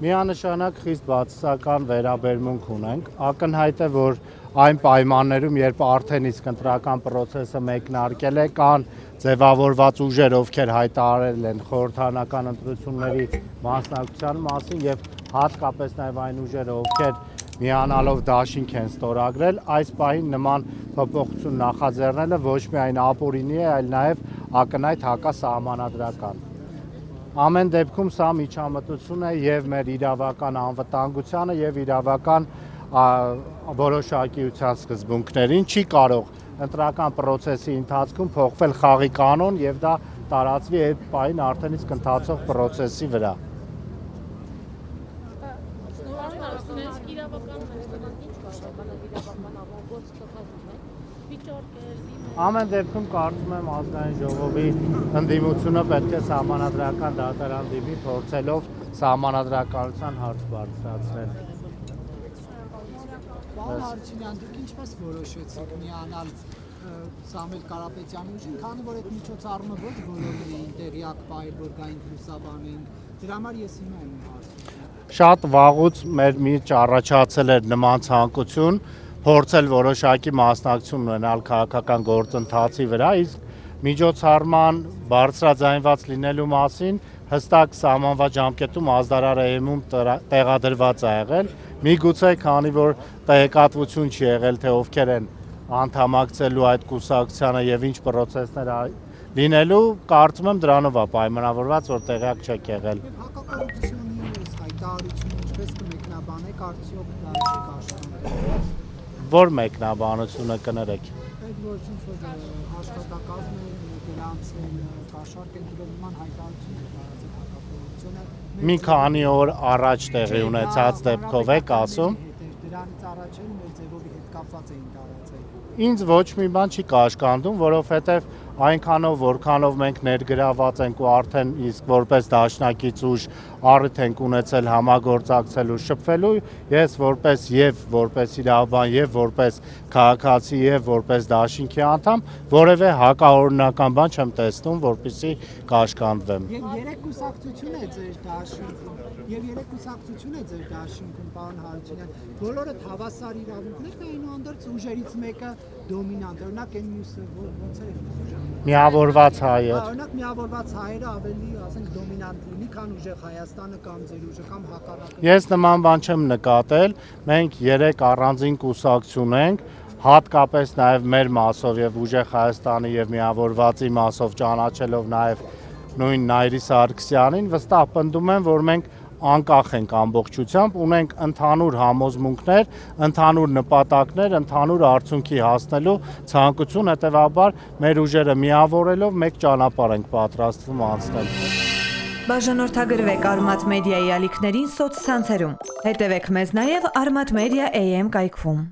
Միանշանակ խիստ բացասական վերաբերմունք ունենք, ակնհայտ է, որ այն պայմաններում, երբ արդեն իսկ ընտրական պրոցեսը մեկնարկել է, կան ձևավորված ուժեր, ովքեր հայտարարել են խորհրդարանական ընտրությունների մասնակցության մասին եւ հատկապես նաեւ այն ուժերը, ովքեր միանալով դաշինք են ստորագրել, այս պահին նման փոփոխություն նախաձեռնելը ոչ միայն ապօրինի է, այլ նաեւ ակնհայտ հակասահմանադրական։ Ամեն դեպքում սա միջամտություն է եւ մեր իրավական անվտանգությանը եւ իրավական որոշակիության սկզբունքներին, չի կարող ընտրական պրոցեսի ընթացքում փոխվել խաղի կանոն եւ դա տարածվի այդ պահին արդեն իսկ ընթացող պրոցեսի վրա։ Ամեն դեպքում կարծում եմ ազգային ժողովի ընդդիմությունը պետք է սահմանադրական դատարան դիմի, փորձելով սահմանադրականության հարց բարձրացնել։ Պարոն Հարությունյան, դուք ինչպես որոշեցիք միանալ Սամվել Կարապետյանի ուժին, քանի որ այդ միջոցառումը ոչ բոլորի տեղյակ պահել, որ գային լուսաբանեին, դրա համար ես հիմա եմ հարցնում։ Շատ վաղուց մեր միջ առաջացել էր նման ցանկություն, փորձել որոշակի մասնակցություն ունենալ քաղաքական գործընթացի վրա, իսկ միջոցառման բարձրաձայնված լինելու մասին հստակ սահմանված ժամկետում ազդարարայմում տեղադրված է եղել, միգուցե քանի որ տեղեկատվություն չի եղել, թե ովքեր են անդամակցելու այդ կուսակցությանը եւ ինչ պրոցեսներ լինելու, կարծում եմ դրանով է պայմանավորված, որ տեղյակ չեք եղել։ Հակակոռուպցիոնի հայտարարությունը ինչպես կմեկնաբանեք, արդյոք դա կաշխատի։ Որ մեկնաբանությունը կներեք։ Այդ որ ինչ-որ աշխատակազմ է գրանցել, կաշառք են դրել նման հայտարարություն է տարածել հակակոռուպցիոնը։ Մի քանի օր առաջ տեղի ունեցած դեպքով եք ասում։ Դրանից առաջ էլ մեր ձևով հետ կապված էին տարածել։ Ինձ ոչ մի բան չի կաշկանդում, որովհետև այնքանով, որքանով մենք ներգրաված ենք ու արդեն իսկ որպես դաշնակից ուժ առիթ ենք ունեցել համագործակցելու, շփվելու, ես որպես իրավաբան եւ որպես քաղաքացի եւ որպես դաշինքի անդամ որևէ հակաօրինական բան չեմ տեսնում, որպեսզի կաշկանդվեմ։ Եվ երեք կուսակցություն է ձեր դաշինքում, պարոն Հարությունյան, բոլորը հավասար իրավունքներ կա, այնուհանդերձ ուժերից մեկը դոմինանտ, օրինակ այն մյուսը ոնց է ուժը։ Միավորված հայեր։ Օրինակ միավորված հայերը ավելի, ասենք, դոմինանտ լինի, քան ուժեղ Հայաստանը կամ ձեր ուժը կամ հակառակը։ Ես նման բան չեմ նկատել, մենք 3 առանձին կուսակցություն ենք, հատկապես նաև մեր մասով եւ ուժեղ Հայաստանի եւ միավորվածի մասով ճանաչելով նաև նույն Նայիրի Սարգսյանին, վստահ պնդում եմ, որ մենք անկախ ենք ամբողջությամբ, ունենք ընդհանուր համոզմունքներ, ընդհանուր նպատակներ, ընդհանուր արդյունքի հասնելու ցանկություն, հետեւաբար մեր ուժերը միավորելով մեկ ճանապարհ ենք պատրաստվում անցնել։ Բաժանորդագրվեք Արմատ մեդիայի ալիքներին սոցցանցերում։ Հետևեք մեզ նաև Armat Media AM կայքում։